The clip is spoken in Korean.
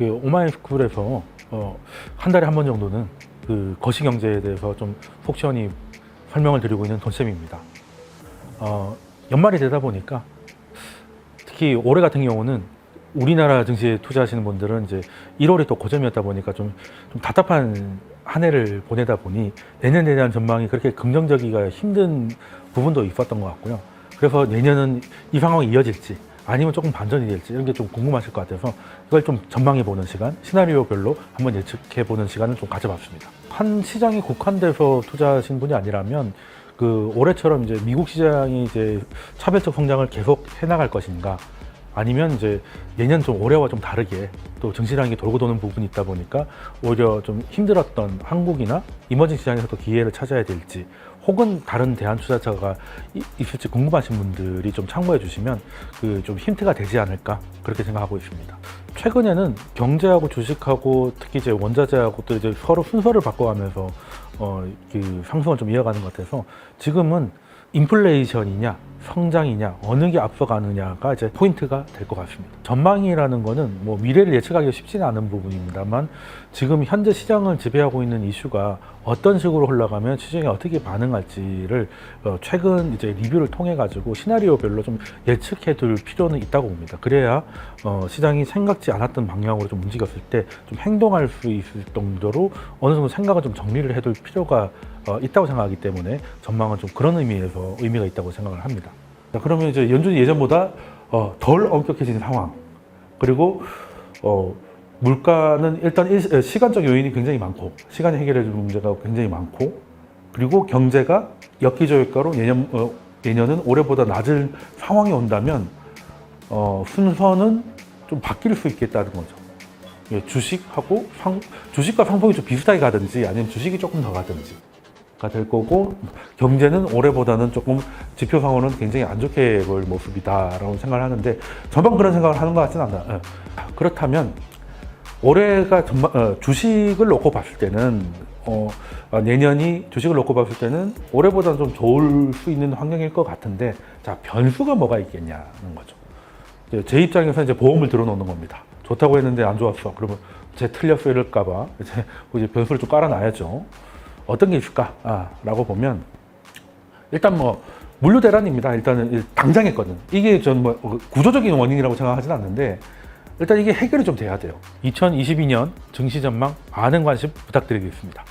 그 오마이스쿨에서 한 달에 한 번 정도는 그 거시경제에 대해서 좀 속 시원히 설명을 드리고 있는 돈쌤입니다. 연말이 되다 보니까 특히 올해 같은 경우는 우리나라 증시에 투자하시는 분들은 이제 1월이 또 고점이었다 보니까 좀 답답한 한 해를 보내다 보니 내년에 대한 전망이 그렇게 긍정적이기가 힘든 부분도 있었던 것 같고요. 그래서 내년은 이 상황이 이어질지 아니면 조금 반전이 될지 이런 게 좀 궁금하실 것 같아서 이걸 좀 전망해 보는 시간, 시나리오별로 한번 예측해 보는 시간을 좀 가져봤습니다. 한 시장이 국한돼서 투자하신 분이 아니라면 그 올해처럼 이제 미국 시장이 이제 차별적 성장을 계속 해나갈 것인가, 아니면 이제 내년 좀 올해와 좀 다르게 또 증시라는 게 돌고 도는 부분이 있다 보니까 오히려 좀 힘들었던 한국이나 이머징 시장에서도 기회를 찾아야 될지, 혹은 다른 대안 투자처가 있을지 궁금하신 분들이 좀 참고해 주시면 그 좀 힌트가 되지 않을까 그렇게 생각하고 있습니다. 최근에는 경제하고 주식하고 특히 이제 원자재하고 또 이제 서로 순서를 바꿔가면서 그 상승을 좀 이어가는 것 같아서 지금은 인플레이션이냐 성장이냐 어느 게 앞서가느냐가 이제 포인트가 될 것 같습니다. 전망이라는 거는 뭐 미래를 예측하기가 쉽지는 않은 부분입니다만 지금 현재 시장을 지배하고 있는 이슈가 어떤 식으로 흘러가면 시장이 어떻게 반응할지를 최근 이제 리뷰를 통해 가지고 시나리오별로 좀 예측해 둘 필요는 있다고 봅니다. 그래야 시장이 생각지 않았던 방향으로 좀 움직였을 때 좀 행동할 수 있을 정도로 어느 정도 생각을 좀 정리를 해둘 필요가 있다고 생각하기 때문에 전망은 좀 그런 의미에서 의미가 있다고 생각을 합니다. 자, 그러면 이제 연준이 예전보다 덜 엄격해진 상황, 그리고 물가는 일단 시간적 요인이 굉장히 많고 시간이 해결해 줄 문제가 굉장히 많고, 그리고 경제가 역기저효과로 내년은 올해보다 낮을 상황이 온다면 순서는 좀 바뀔 수 있겠다는 거죠. 예, 주식과 상품이 좀 비슷하게 가든지 아니면 주식이 조금 더 가든지 될 거고, 경제는 올해보다는 조금 지표상으로는 굉장히 안 좋게 볼 모습이다라고 생각을 하는데 저만 그런 생각을 하는 것 같지는 않아요. 그렇다면 올해가 주식을 놓고 봤을 때는 내년이 주식을 놓고 봤을 때는 올해보다는 좀 좋을 수 있는 환경일 것 같은데, 자, 변수가 뭐가 있겠냐는 거죠. 제 입장에서 이제 보험을 들어놓는 겁니다. 좋다고 했는데 안 좋았어. 그러면 제 틀렸어 이럴까봐 이제 변수를 좀 깔아놔야죠. 어떤 게 있을까? 라고 보면 일단 뭐 물류 대란입니다. 일단은 당장 했거든. 이게 전 뭐 구조적인 원인이라고 생각하지는 않는데 일단 이게 해결이 좀 돼야 돼요. 2022년 증시 전망 많은 관심 부탁드리겠습니다.